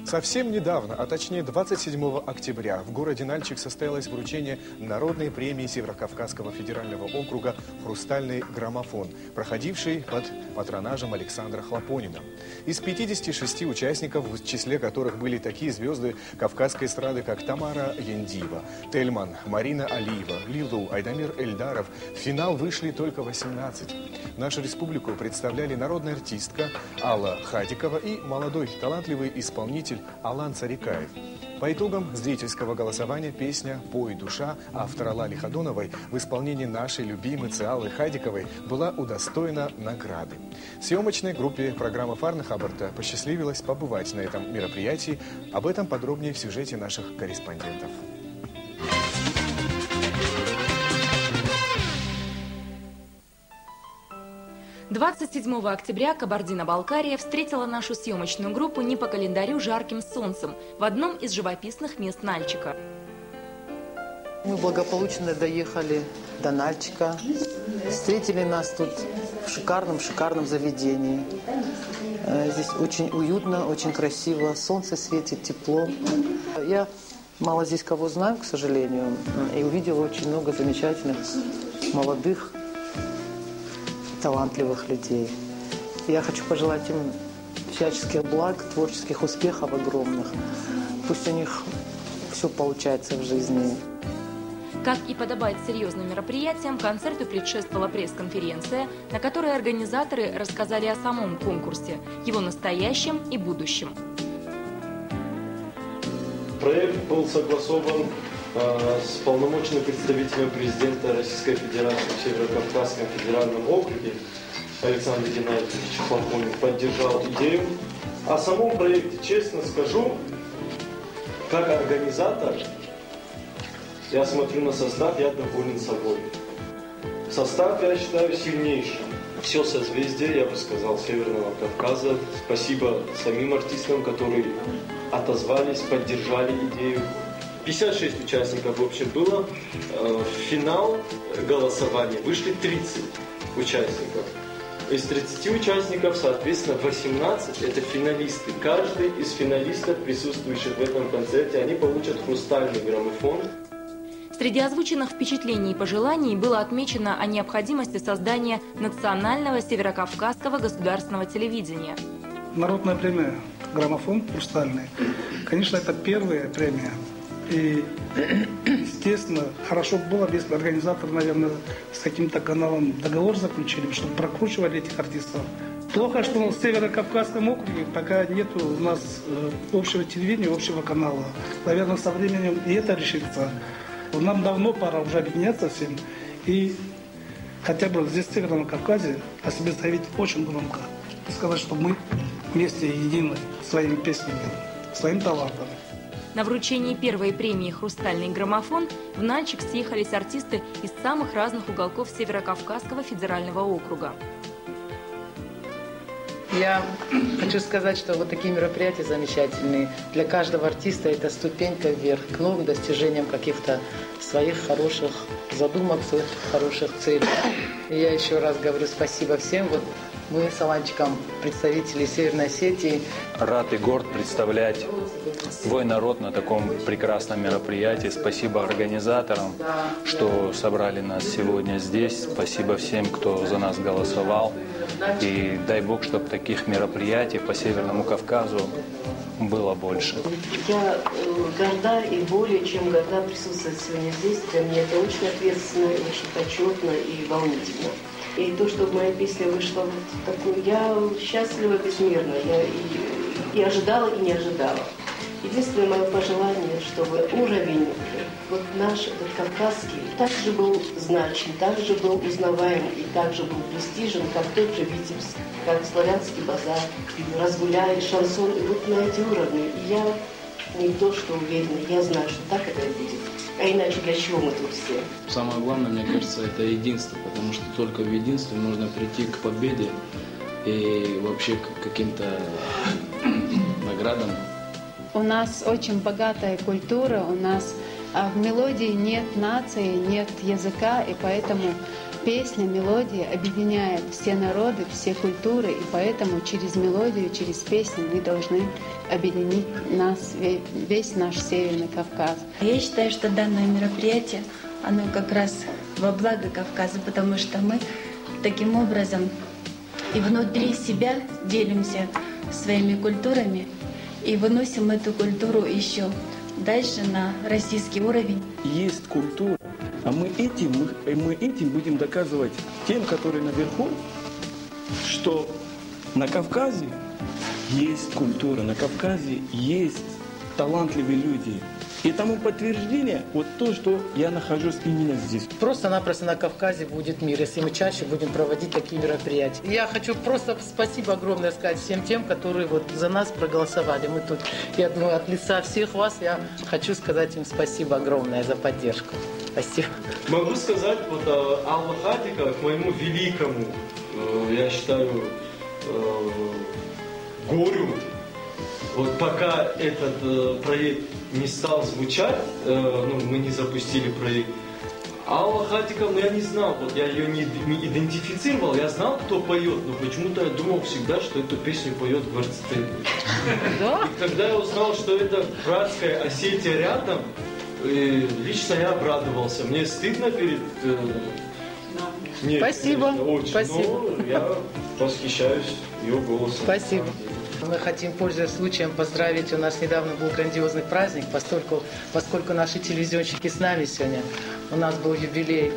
Совсем недавно, а точнее 27 октября, в городе Нальчик состоялось вручение Народной премии Северокавказского федерального округа «Хрустальный граммофон», проходивший под патронажем Александра Хлопонина. Из 56 участников, в числе которых были такие звезды кавказской эстрады, как Тамара Яндиева, Тельман, Марина Алиева, Лилу, Айдамир Эльдаров, в финал вышли только 18. Нашу республику представляли народная артистка Алла Хадикова и молодой талантливый исполнитель Алан Царикаев. По итогам зрительского голосования песня «Пой, душа» автора Лали Ходоновой в исполнении нашей любимицы Аллы Хадиковой была удостоена награды. Съемочной группе программы «Фарна Хабарта» посчастливилось побывать на этом мероприятии. Об этом подробнее в сюжете наших корреспондентов. 27 октября Кабардино-Балкария встретила нашу съемочную группу не по календарю жарким солнцем в одном из живописных мест Нальчика. Мы благополучно доехали до Нальчика. Встретили нас тут в шикарном заведении. Здесь очень уютно, очень красиво. Солнце светит, тепло. Я мало здесь кого знаю, к сожалению, и увидела очень много замечательных, молодых, талантливых людей. Я хочу пожелать им всяческих благ, творческих успехов огромных. Пусть у них все получается в жизни. Как и подобает серьезным мероприятиям, концерту предшествовала пресс-конференция, на которой организаторы рассказали о самом конкурсе, его настоящем и будущем. Проект был согласован с полномочным представителем президента Российской Федерации в Северокавказском федеральном округе. Александр Геннадьевич Хлопонин поддержал идею. О самом проекте, честно скажу, как организатор, я смотрю на состав, я доволен собой. Состав, я считаю, сильнейшим. Все созвездие, я бы сказал, Северного Кавказа. Спасибо самим артистам, которые отозвались, поддержали идею. 56 участников в общем было. В финал голосования вышли 30 участников. Из 30 участников, соответственно, 18 это финалисты. Каждый из финалистов, присутствующих в этом концерте, они получат хрустальный граммофон. Среди озвученных впечатлений и пожеланий было отмечено о необходимости создания национального северокавказского государственного телевидения. Народная премия «Граммофон» хрустальный. Конечно, это первая премия. И, естественно, хорошо было бы, если организаторы, наверное, с каким-то каналом договор заключили, чтобы прокручивали этих артистов. Плохо, что в Северокавказском округе пока нет у нас общего телевидения, общего канала. Наверное, со временем и это решится. Нам давно пора уже объединяться всем и хотя бы здесь, в Северном Кавказе, о себе заявить очень громко. И сказать, что мы вместе едины своими песнями, своим талантом. На вручении первой премии «Хрустальный граммофон» в Нальчик съехались артисты из самых разных уголков Северокавказского федерального округа. Я хочу сказать, что вот такие мероприятия замечательные. Для каждого артиста это ступенька вверх, к новым достижениям каких-то своих хороших задумок, своих хороших целей. И я еще раз говорю спасибо всем. Вот мы с Аланчиком, представители Северной Осетии. Рад и горд представлять свой народ на таком прекрасном мероприятии. Спасибо организаторам, что собрали нас сегодня здесь. Спасибо всем, кто за нас голосовал. И дай Бог, чтобы таких мероприятий по Северному Кавказу было больше. Я горда и более чем горда присутствовать сегодня здесь. Для меня это очень ответственно, очень почетно и волнительно. И то, что моя песня вышла вот такую, я счастлива безмерно. Я и ожидала, и не ожидала. Единственное мое пожелание, чтобы уровень вот наш, этот кавказский, также был значим, также был узнаваем и также был престижен, как тот же Витебск, как Славянский базар, Разгуляй, шансон. И вот на эти уровни я не то что уверена, я знаю, что так это и будет. А иначе для чего мы тут все? Самое главное, мне кажется, это единство, потому что только в единстве можно прийти к победе и вообще к каким-то наградам. У нас очень богатая культура, у нас в мелодии нет нации, нет языка, и поэтому песня, мелодия объединяет все народы, все культуры, и поэтому через мелодию, через песню мы должны объединить нас, весь наш Северный Кавказ. Я считаю, что данное мероприятие, оно как раз во благо Кавказа, потому что мы таким образом и внутри себя делимся своими культурами и выносим эту культуру еще дальше на российский уровень. Есть культура, а мы этим будем доказывать тем, которые наверху, что на Кавказе есть культура, на Кавказе есть талантливые люди. И тому подтверждение вот то, что я нахожусь именно здесь. Просто-напросто на Кавказе будет мир, если мы чаще будем проводить такие мероприятия. Я хочу просто спасибо огромное сказать всем тем, которые вот за нас проголосовали. Мы тут, я думаю, от лица всех вас я хочу сказать им спасибо огромное за поддержку. Спасибо. Могу сказать, вот Алла Хадикова, к моему великому, я считаю, горю, вот пока этот проект не стал звучать, мы не запустили проект, Алла Хадиковна, я не знал, вот я ее не идентифицировал, я знал, кто поет, но почему-то я думал всегда, что эту песню поет Гвардстен. И когда я узнал, что это братская Осетия рядом, лично я обрадовался. Мне стыдно перед... Нет, спасибо. Конечно, очень, спасибо. Но я восхищаюсь ее голосом. Спасибо. Мы хотим, пользуясь случаем, поздравить. У нас недавно был грандиозный праздник, поскольку наши телевизионщики с нами сегодня. У нас был юбилей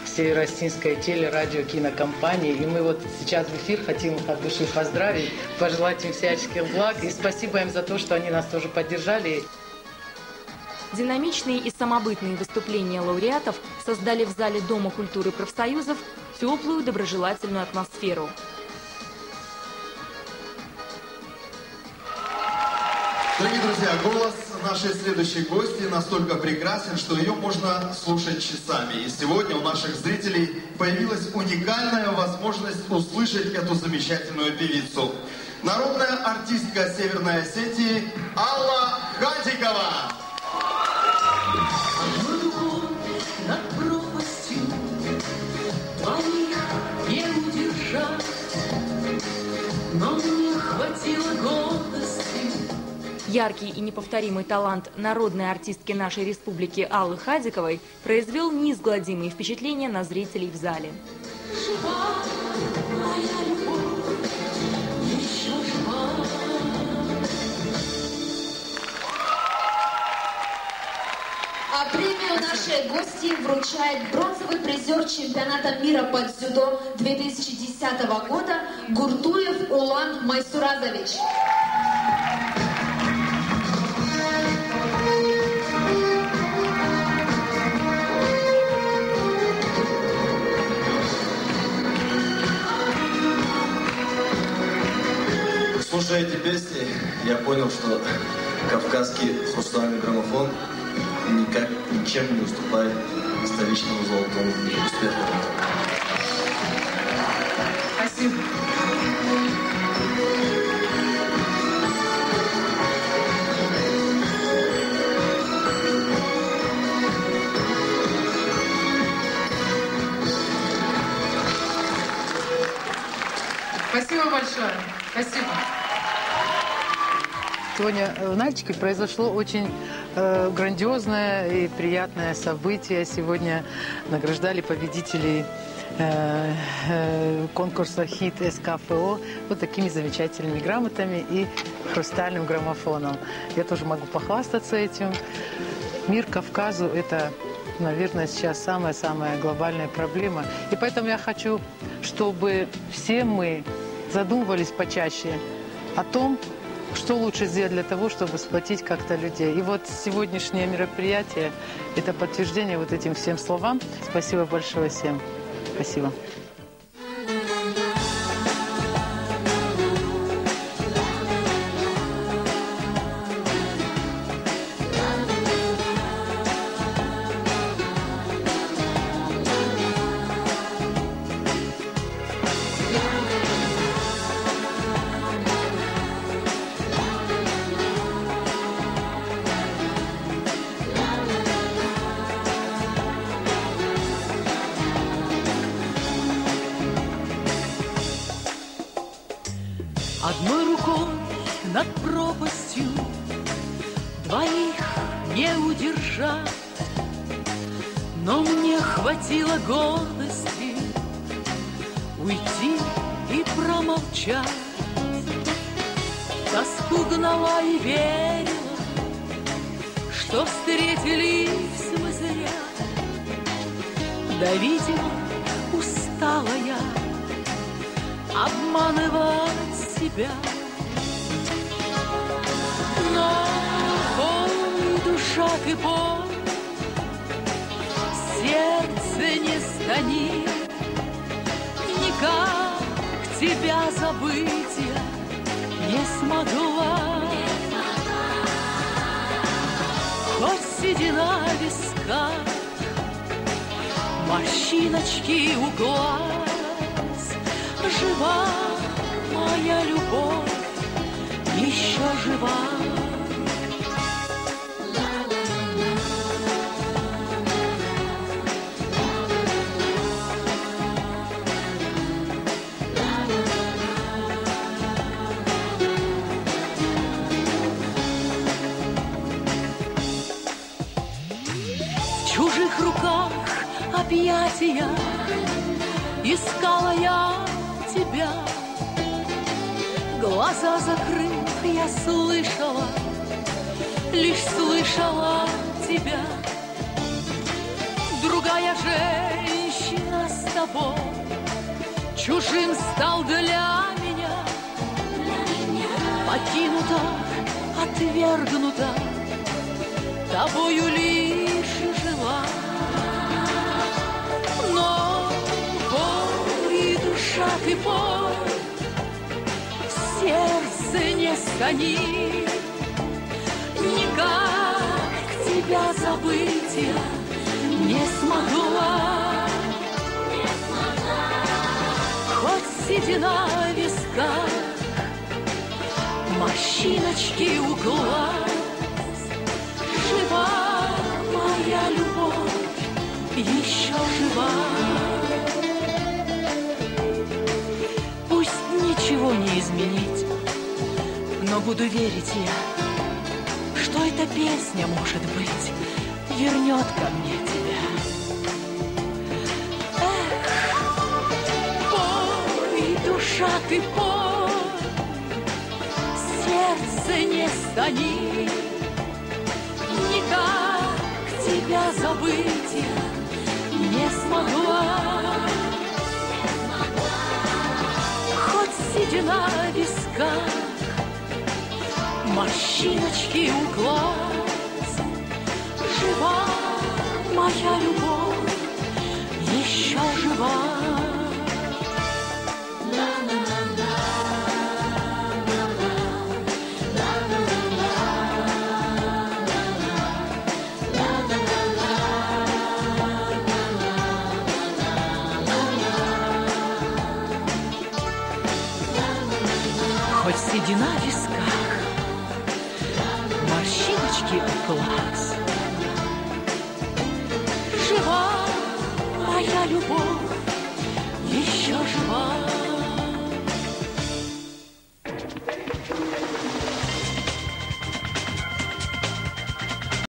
всей российской телерадио кинокомпании. И мы вот сейчас в эфир хотим их от души поздравить, пожелать им всяческих благ. И спасибо им за то, что они нас тоже поддержали. Динамичные и самобытные выступления лауреатов создали в зале Дома культуры профсоюзов теплую, доброжелательную атмосферу. Дорогие друзья, голос нашей следующей гости настолько прекрасен, что ее можно слушать часами. И сегодня у наших зрителей появилась уникальная возможность услышать эту замечательную певицу. Народная артистка Северной Осетии Алла Хадикова. Над пропастью твоих не удержать, но мне хватило гордости. Яркий и неповторимый талант народной артистки нашей республики Аллы Хадиковой произвел неизгладимые впечатления на зрителей в зале. А премию нашей гости вручает бронзовый призер чемпионата мира по дзюдо 2010 года Гуртуев Улан Майсуразович. Слушая эти песни, я понял, что кавказский хрустальный граммофон никак ничем не уступает столичному золотому успеху. Спасибо. Спасибо большое. Спасибо. Сегодня в Нальчике произошло очень грандиозное и приятное событие. Сегодня награждали победителей конкурса «Хит СКФО» вот такими замечательными грамотами и хрустальным граммофоном. Я тоже могу похвастаться этим. Мир Кавказу – это, наверное, сейчас самая-самая глобальная проблема. И поэтому я хочу, чтобы все мы задумывались почаще о том, что лучше сделать для того, чтобы сплотить как-то людей. И вот сегодняшнее мероприятие – это подтверждение вот этим всем словам. Спасибо большое всем. Спасибо. не удержать, но мне хватило гордости уйти и промолчать. Тоску гнала и верила, что встретились мы зря. Да, видимо, устала я обманывать себя. Но ой, душа ты боль, сердце не станет, никак тебя забыть я не смогла. Хоть седина виска, морщиночки у глаз, жива моя любовь, еще жива. В чужих руках объятия искала я тебя. Глаза закрыв, я слышала, лишь слышала тебя. Другая женщина с тобой, чужим стал для меня. Покинута, отвергнута, тобою лишь жила. Но пой, душа ты пой, сердце не стани, никак тебя забыть я не смогла. Хоть седина в висках, морщиночки у глаз, жива моя любовь, еще жива. Пусть ничего не изменить, но буду верить я, что эта песня, может быть, вернет ко мне тебя. Эх, пой, душа ты пой, сердце не стани, никак тебя забыть я не смогла. Хоть седина в висках, морщиночки у глаз, жива моя любовь, еще жива. Хоть седина в висках, морщиночки у глаз, жива моя любовь,